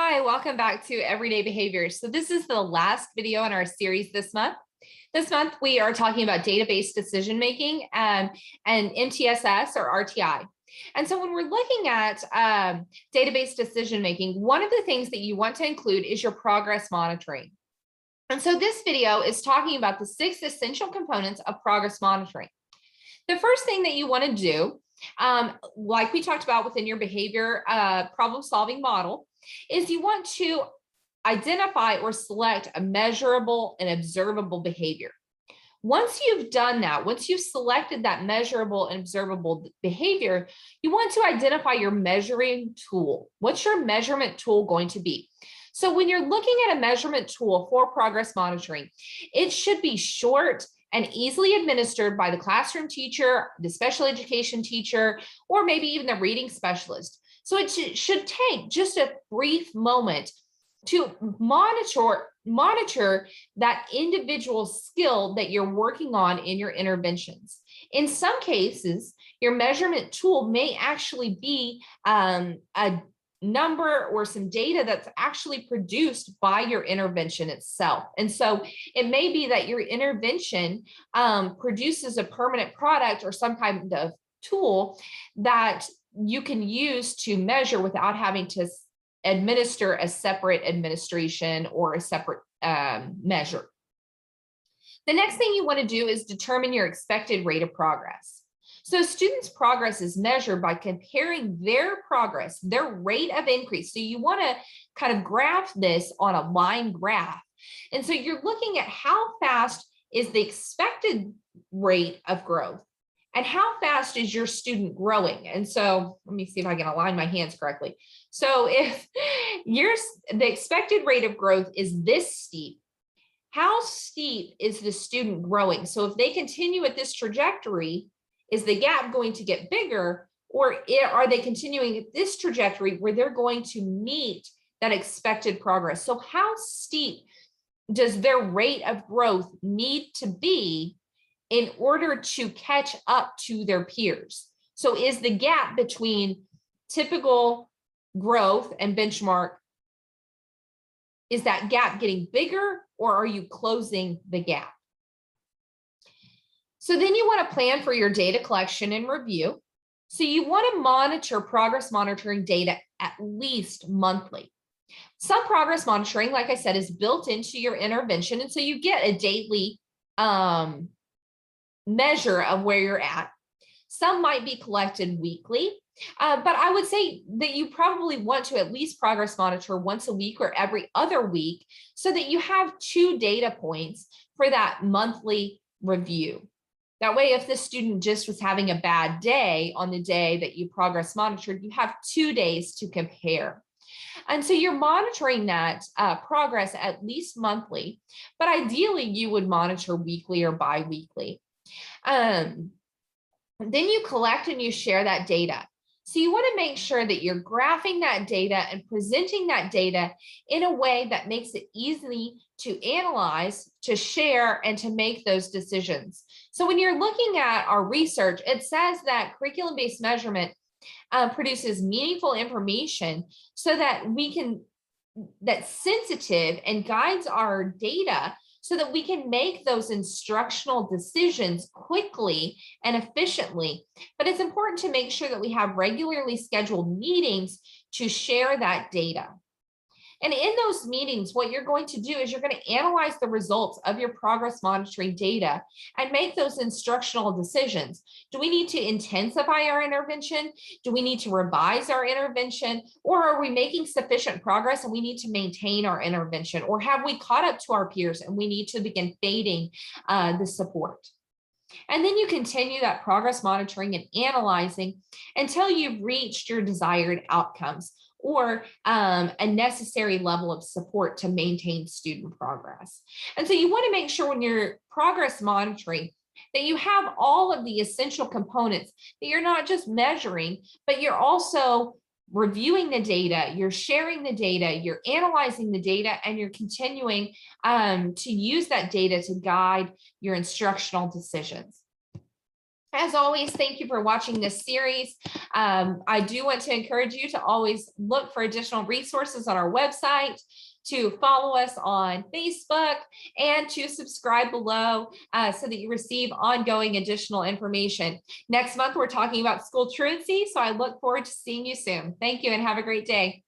Hi, welcome back to Everyday Behaviors. So this is the last video in our series this month. This month, we are talking about database decision-making and MTSS or RTI. And so when we're looking at database decision-making, one of the things that you want to include is your progress monitoring. And so this video is talking about the 6 essential components of progress monitoring. The first thing that you want to do, like we talked about within your behavior problem-solving model, is you want to identify or select a measurable and observable behavior. Once you've done that, once you've selected that measurable and observable behavior, you want to identify your measuring tool. What's your measurement tool going to be? So when you're looking at a measurement tool for progress monitoring, it should be short and easily administered by the classroom teacher, the special education teacher, or maybe even the reading specialist. So it should take just a brief moment to monitor that individual skill that you're working on in your interventions. In some cases, your measurement tool may actually be a number or some data that's actually produced by your intervention itself. And so it may be that your intervention produces a permanent product or some kind of tool that you can use to measure without having to administer a separate administration or a separate measure. The next thing you want to do is determine your expected rate of progress. So students' progress is measured by comparing their progress, their rate of increase. So you want to kind of graph this on a line graph. And so you're looking at how fast is the expected rate of growth and how fast is your student growing. And so let me see if I can align my hands correctly. So if the expected rate of growth is this steep, how steep is the student growing? So if they continue at this trajectory, is the gap going to get bigger, or are they continuing at this trajectory where they're going to meet that expected progress? So how steep does their rate of growth need to be in order to catch up to their peers? So is the gap between typical growth and benchmark, is that gap getting bigger, or are you closing the gap? So then you want to plan for your data collection and review. So you want to monitor progress monitoring data at least monthly. Some progress monitoring, like I said, is built into your intervention. And so you get a daily measure of where you're at. Some might be collected weekly, but I would say that you probably want to at least progress monitor once a week or every other week so that you have 2 data points for that monthly review. That way, if the student just was having a bad day on the day that you progress monitored, you have 2 days to compare. And so you're monitoring that progress at least monthly, but ideally you would monitor weekly or bi-weekly. Then you collect and you share that data. So you want to make sure that you're graphing that data and presenting that data in a way that makes it easy to analyze, to share, and to make those decisions. So when you're looking at our research, it says that curriculum-based measurement produces meaningful information so that that's sensitive and guides our data so that we can make those instructional decisions quickly and efficiently. But it's important to make sure that we have regularly scheduled meetings to share that data. And in those meetings, what you're going to do is you're going to analyze the results of your progress monitoring data and make those instructional decisions. Do we need to intensify our intervention? Do we need to revise our intervention? Or are we making sufficient progress and we need to maintain our intervention? Or have we caught up to our peers and we need to begin fading the support? And then you continue that progress monitoring and analyzing until you've reached your desired outcomes or a necessary level of support to maintain student progress. And so you want to make sure when you're progress monitoring that you have all of the essential components, that you're not just measuring, but you're also reviewing the data, you're sharing the data, you're analyzing the data, and you're continuing to use that data to guide your instructional decisions. As always, thank you for watching this series. I do want to encourage you to always look for additional resources on our website, to follow us on Facebook, and to subscribe below so that you receive ongoing additional information. Next month, we're talking about school truancy, so I look forward to seeing you soon. Thank you and have a great day.